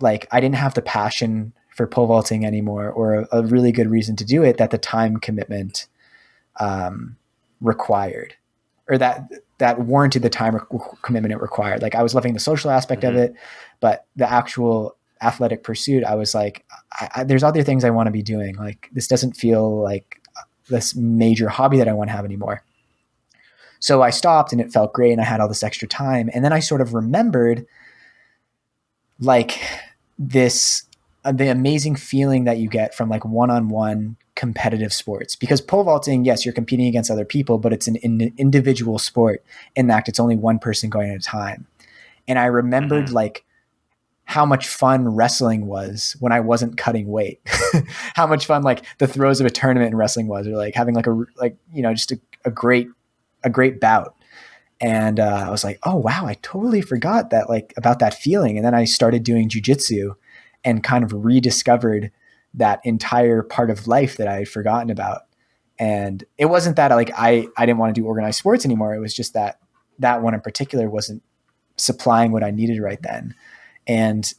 like I didn't have the passion for pole vaulting anymore, or a really good reason to do it, that the time commitment required, or that warranted the time commitment it required. Like I was loving the social aspect of it, but the actual athletic pursuit, I was like, there's other things I want to be doing. Like this doesn't feel like this major hobby that I want to have anymore. So I stopped and it felt great and I had all this extra time. And then I sort of remembered like the amazing feeling that you get from like one-on-one competitive sports, because pole vaulting, yes, you're competing against other people, but it's an individual sport in that it's only one person going at a time. And I remembered like how much fun wrestling was when I wasn't cutting weight, how much fun like the throes of a tournament in wrestling was, or like having just a great bout. And I was like, oh wow, I totally forgot that, like, about that feeling. And then I started doing jujitsu and kind of rediscovered that entire part of life that I had forgotten about. And it wasn't that like I didn't want to do organized sports anymore. It was just that one in particular wasn't supplying what I needed right then. And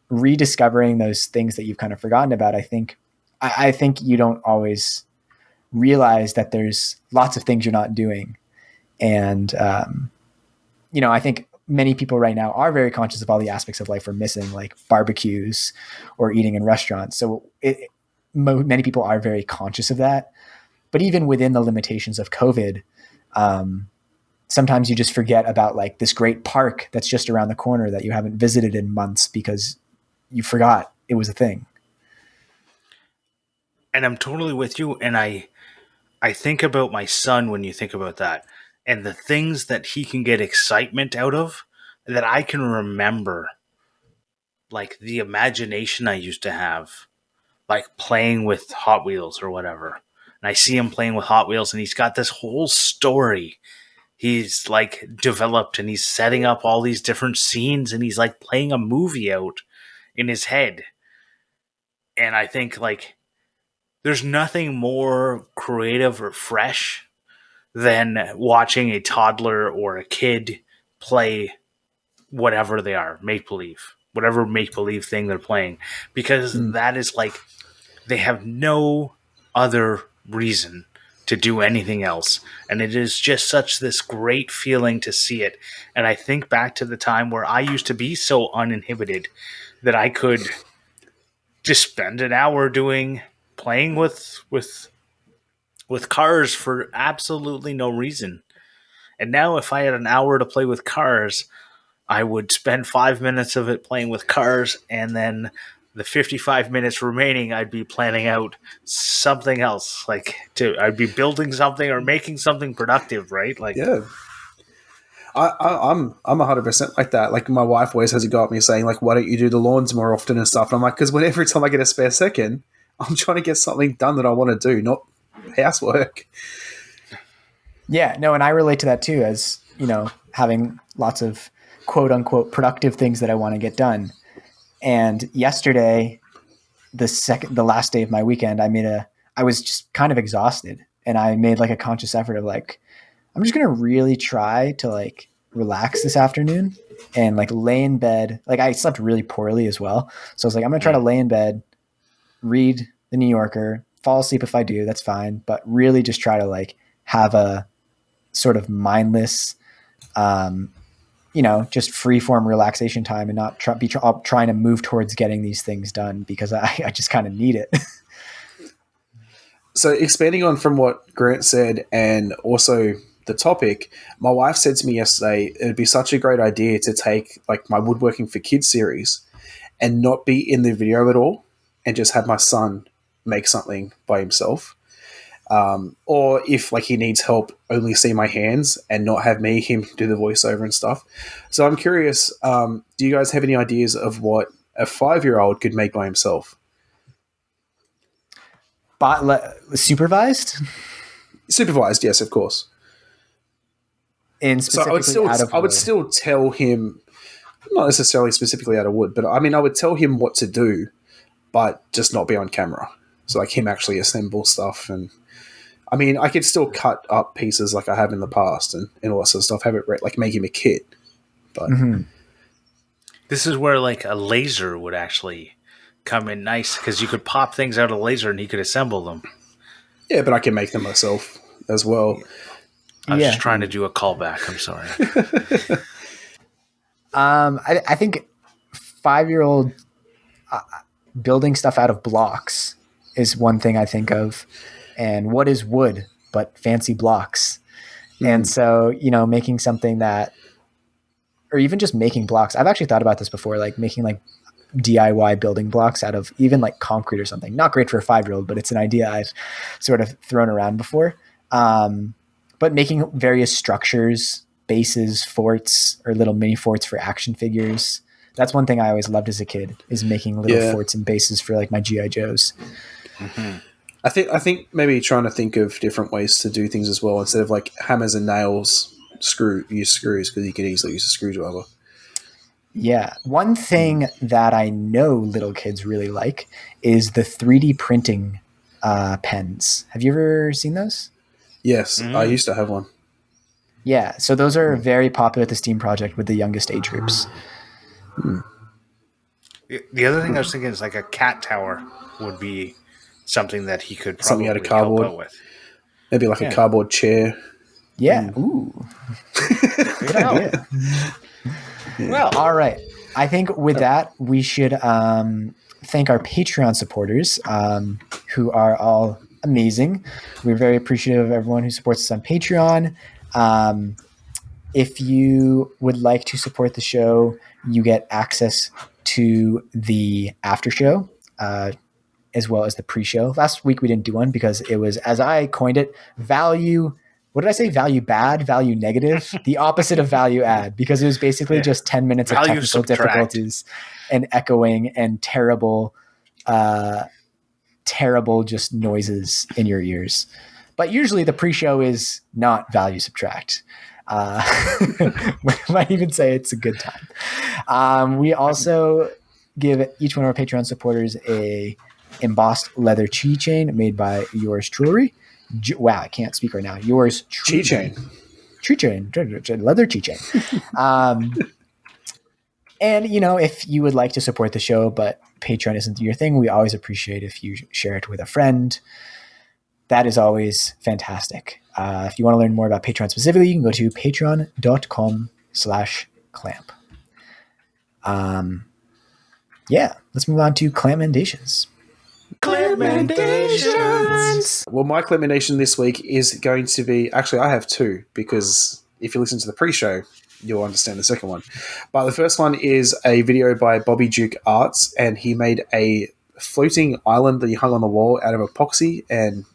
rediscovering those things that you've kind of forgotten about, I think you don't always realize that there's lots of things you're not doing. And, I think many people right now are very conscious of all the aspects of life we're missing, like barbecues or eating in restaurants. So many people are very conscious of that. But even within the limitations of COVID, sometimes you just forget about like this great park that's just around the corner that you haven't visited in months because you forgot it was a thing. And I'm totally with you. And I think about my son when you think about that, and the things that he can get excitement out of that I can remember, like the imagination I used to have, like playing with Hot Wheels or whatever. And I see him playing with Hot Wheels, and he's got this whole story he's like developed, and he's setting up all these different scenes, and he's like playing a movie out in his head. And I think like there's nothing more creative or fresh than watching a toddler or a kid play whatever they are, make believe, whatever make believe thing they're playing, because that is like they have no other reason to do anything else. And it is just such this great feeling to see it. And I think back to the time where I used to be so uninhibited that I could just spend an hour playing with cars for absolutely no reason. And now if I had an hour to play with cars, I would spend 5 minutes of it playing with cars, and then the 55 minutes remaining, I'd be planning out something else. I'd be building something or making something productive, right? Like, Yeah. I'm 100% like that. Like my wife always has a go at me saying like, why don't you do the lawns more often and stuff? And I'm like, because every time I get a spare second, I'm trying to get something done that I want to do, not housework. Yeah, no, and I relate to that too, as you know, having lots of quote unquote productive things that I want to get done. And yesterday, the last day of my weekend, I was just kind of exhausted, and I made like a conscious effort of like, I'm just going to really try to like relax this afternoon and like lay in bed. Like I slept really poorly as well. So I was like, I'm going to try to lay in bed, read the New Yorker, fall asleep if I do, that's fine. But really just try to like have a sort of mindless, just free form relaxation time and not trying to move towards getting these things done because I just kind of need it. So expanding on from what Grant said and also the topic, my wife said to me yesterday, it'd be such a great idea to take like my Woodworking for Kids series and not be in the video at all and just have my son make something by himself. Or if like he needs help, only see my hands and not have him do the voiceover and stuff. So I'm curious, do you guys have any ideas of what a 5-year-old could make by himself? Supervised? Supervised, yes, of course. And so I would still tell him, not necessarily specifically out of wood, but I mean, I would tell him what to do, but just not be on camera. So like him actually assemble stuff. And I mean, I could still cut up pieces like I have in the past and all that sort of stuff, have it like make him a kit. But this is where like a laser would actually come in nice, because you could pop things out of a laser and he could assemble them. Yeah, but I can make them myself as well. I was just trying to do a callback. I'm sorry. I think 5-year-old building stuff out of blocks is one thing I think of. And what is wood but fancy blocks? And so, making something that, or even just making blocks. I've actually thought about this before, like making like DIY building blocks out of even like concrete or something. Not great for a 5-year-old, but it's an idea I've sort of thrown around before. But making various structures, bases, forts, or little mini forts for action figures. That's one thing I always loved as a kid, is making little forts and bases for like my G.I. Joes. Mm-hmm. I think maybe trying to think of different ways to do things as well, instead of like hammers and nails, use screws, because you can easily use a screwdriver. Yeah. One thing that I know little kids really like is the 3D printing pens. Have you ever seen those? Yes, I used to have one. Yeah, so those are very popular at the STEAM project with the youngest age groups. The other thing I was thinking is like a cat tower would be something that he could probably something out of cardboard help out with. Maybe like a cardboard chair. Yeah. Ooh. Good idea. Well, All right. I think with that, we should thank our Patreon supporters who are all amazing. We're very appreciative of everyone who supports us on Patreon. If you would like to support the show, you get access to the after show as well as the pre-show. Last week we didn't do one because it was, as I coined it, value. What did I say? Value bad, value negative, the opposite of value add, because it was basically just 10 minutes of Value technical subtract. difficulties and echoing and terrible just noises in your ears. But usually the pre-show is not value subtract. We might even say it's a good time. We also give each one of our Patreon supporters a embossed leather keychain made by yours truly. Wow, I can't speak right now. Yours truly. Keychain, leather keychain. And, if you would like to support the show, but Patreon isn't your thing, we always appreciate if you share it with a friend. That is always fantastic. If you want to learn more about Patreon specifically, you can go to patreon.com/clamp. Let's move on to Clampmendations. Clampmendations. Well, my clampmendation this week is going to be... Actually, I have two, because if you listen to the pre-show, you'll understand the second one. But the first one is a video by Bobby Duke Arts, and he made a floating island that he hung on the wall out of epoxy and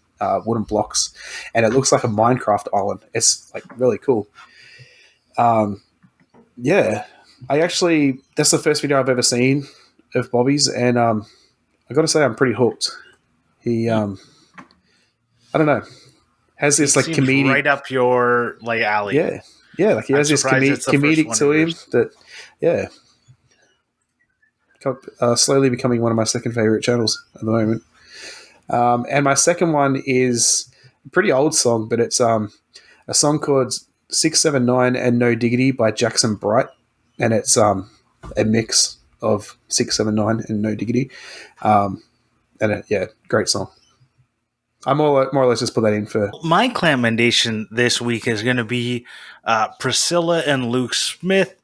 wooden blocks, and it looks like a Minecraft island. It's like really cool. That's the first video I've ever seen of Bobby's, and I got to say I'm pretty hooked. He, I don't know, has this like comedic right up your alley. Yeah, like he has this comedic to him that, slowly becoming one of my second favorite channels at the moment. And my second one is a pretty old song, but it's a song called 679 and No Diggity by Jackson Bright, and it's a mix of 679 and No Diggity, great song. I more or less just put that in for... My clammendation this week is going to be Priscilla and Luke Smith.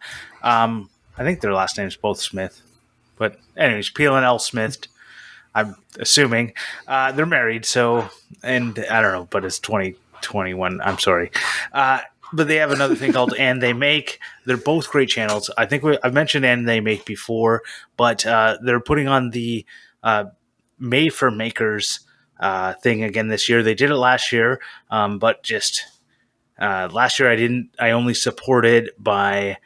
I think their last name's both Smith, but anyways, Peel and L. Smith. I'm assuming they're married, and I don't know, but it's 2021. I'm sorry. But they have another thing called And They Make. They're both great channels. I think I've mentioned And They Make before, but they're putting on the Made for Makers thing again this year. They did it last year, but just last year I only supported by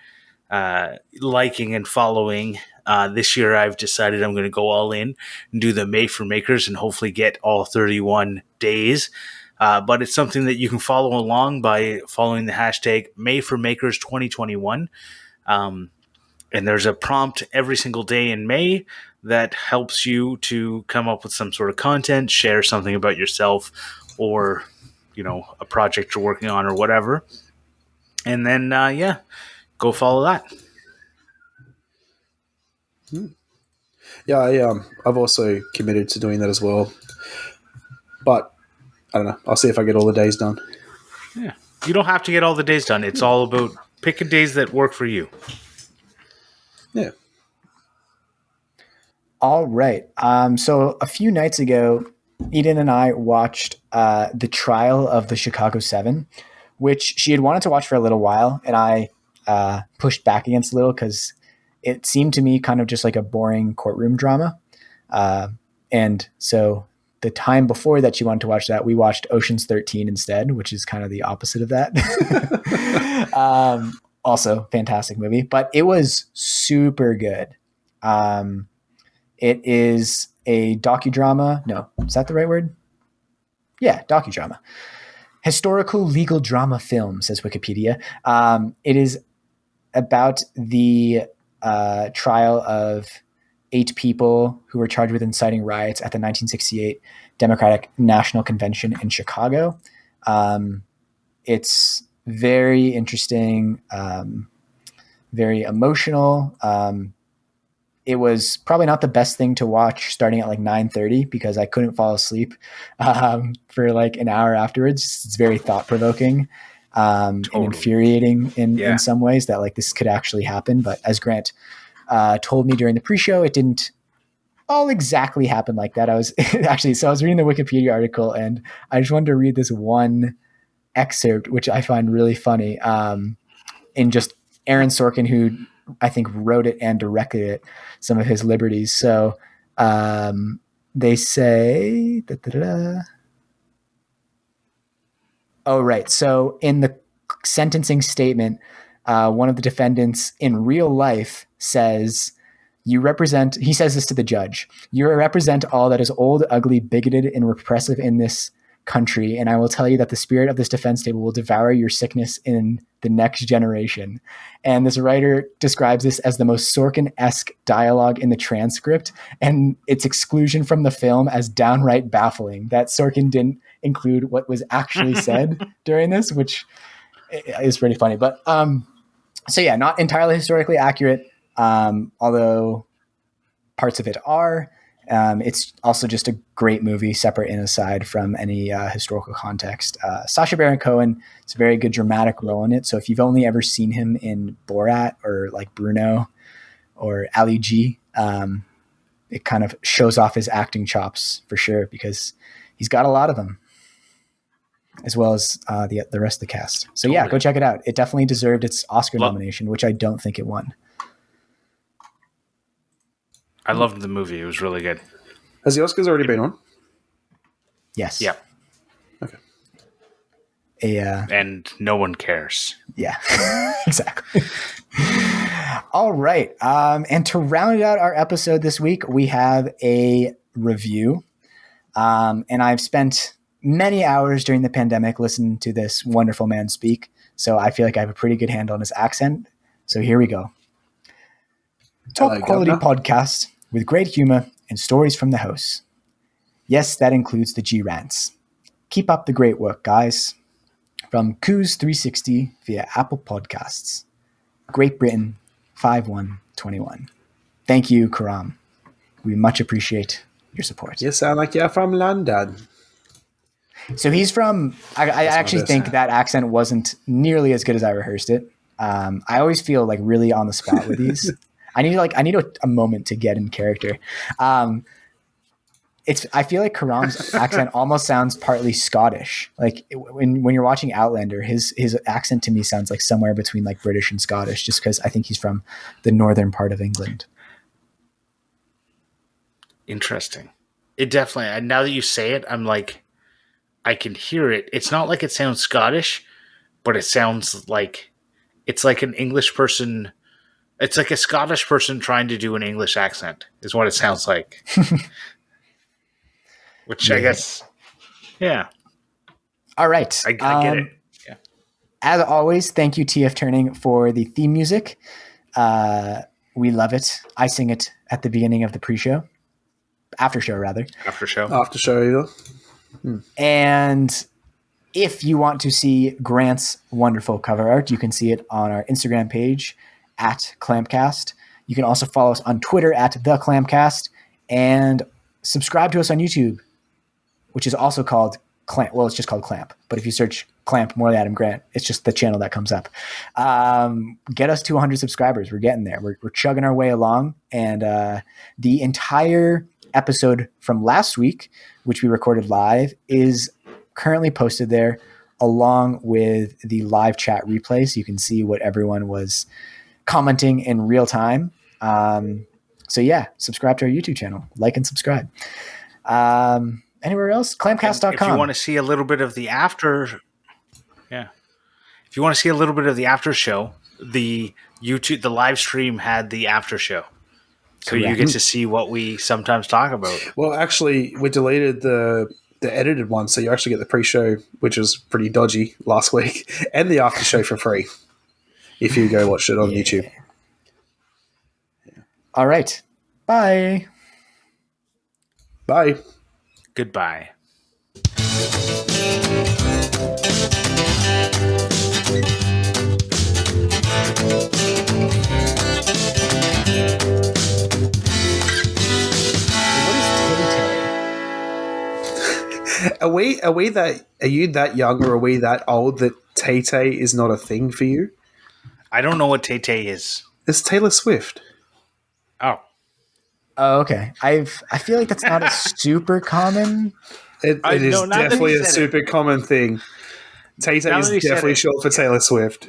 liking and following. This year I've decided I'm going to go all in and do the Made for Makers and hopefully get all 31 days. But it's something that you can follow along by following the hashtag Made for Makers 2021. And there's a prompt every single day in May that helps you to come up with some sort of content, share something about yourself or, a project you're working on or whatever. And then, go follow that. Yeah, I've also committed to doing that as well. But I don't know. I'll see if I get all the days done. Yeah. You don't have to get all the days done. It's all about picking days that work for you. Yeah. All right. So a few nights ago, Eden and I watched the trial of the Chicago 7, which she had wanted to watch for a little while, and I pushed back against a little because it seemed to me kind of just like a boring courtroom drama. And so the time before that she wanted to watch that, we watched Ocean's 13 instead, which is kind of the opposite of that. Also fantastic movie, but it was super good. It is a docudrama. No, is that the right word? Yeah, docudrama. Historical legal drama film, says Wikipedia. It is about the trial of 8 people who were charged with inciting riots at the 1968 Democratic National Convention in Chicago. It's very interesting, very emotional. It was probably not the best thing to watch starting at 9:30 because I couldn't fall asleep for an hour afterwards. It's very thought-provoking. and infuriating in some ways, that like this could actually happen. But as Grant told me during the pre-show, it didn't all exactly happen like that. I was so I was reading the Wikipedia article, and I just wanted to read this one excerpt, which I find really funny. In just Aaron Sorkin, who I think wrote it and directed it, some of his liberties. So they say, oh, right. So in the sentencing statement, one of the defendants in real life says, he says this to the judge, "You represent all that is old, ugly, bigoted, and repressive in this country, and I will tell you that the spirit of this defense table will devour your sickness in the next generation." And this writer describes this as the most Sorkin-esque dialogue in the transcript, and its exclusion from the film as downright baffling, that Sorkin didn't include what was actually said during this, which is pretty funny. But so yeah, not entirely historically accurate, although parts of it are. It's also just a great movie, separate and aside from any historical context. Sacha Baron Cohen, it's a very good dramatic role in it. So if you've only ever seen him in Borat or like Bruno or Ali G, it kind of shows off his acting chops for sure, because he's got a lot of them, as well as the rest of the cast. So yeah, go check it out. It definitely deserved its Oscar nomination, which I don't think it won. I loved the movie. It was really good. Has the Oscars already been on? Yes. Yeah. Okay. And no one cares. Yeah, exactly. All right. And to round out our episode this week, we have a review. And I've spent many hours during the pandemic listening to this wonderful man speak, so I feel like I have a pretty good handle on his accent. So here we go. Top quality podcast with great humor and stories from the house. Yes, that includes the G-Rants. Keep up the great work, guys. From Coos360 via Apple Podcasts. Great Britain, 5/1/21. Thank you, Karam. We much appreciate your support. You sound like you're from London. So he's from, I actually think that accent wasn't nearly as good as I rehearsed it. I always feel like really on the spot with these. I need a moment to get in character. I feel like Karam's accent almost sounds partly Scottish. Like when you're watching Outlander, his accent to me sounds like somewhere between like British and Scottish, just because I think he's from the northern part of England. Interesting. It definitely, now that you say it, I'm like, I can hear it. It's not like it sounds Scottish, but it sounds like it's like an English person. It's like a Scottish person trying to do an English accent is what it sounds like. Which I guess, yeah. All right. I get it. Yeah. As always, thank you, TF Turning, for the theme music. We love it. I sing it at the beginning of the pre-show. After show, rather. After show, yeah. And if you want to see Grant's wonderful cover art, you can see it on our Instagram page at Clampcast. You can also follow us on Twitter at The Clampcast, and subscribe to us on YouTube, which is also called Clamp. Well, it's just called Clamp. But if you search Clamp Morley Adam Grant, it's just the channel that comes up. Get us to 100 subscribers. We're getting there. We're chugging our way along. And the entire episode from last week, which we recorded live, is currently posted there along with the live chat replay. So you can see what everyone was commenting in real time. So yeah, subscribe to our YouTube channel, like and subscribe. Anywhere else? Clampcast.com. If you want to see a little bit of the after, if you want to see a little bit of the after show, the live stream had the after show. So you get to see what we sometimes talk about. Well, actually, we deleted the edited one, so you actually get the pre-show, which was pretty dodgy last week, and the after show for free if you go watch it on YouTube. All right. Bye. Bye. Goodbye. are you that young or are we that old that Tay Tay is not a thing for you? I don't know what Tay Tay is. It's Taylor Swift. Oh. Oh, okay. I feel like that's not a super common. It is know, now that definitely he a said super common thing. Tay Tay Now is that he said definitely it, short for Taylor Swift.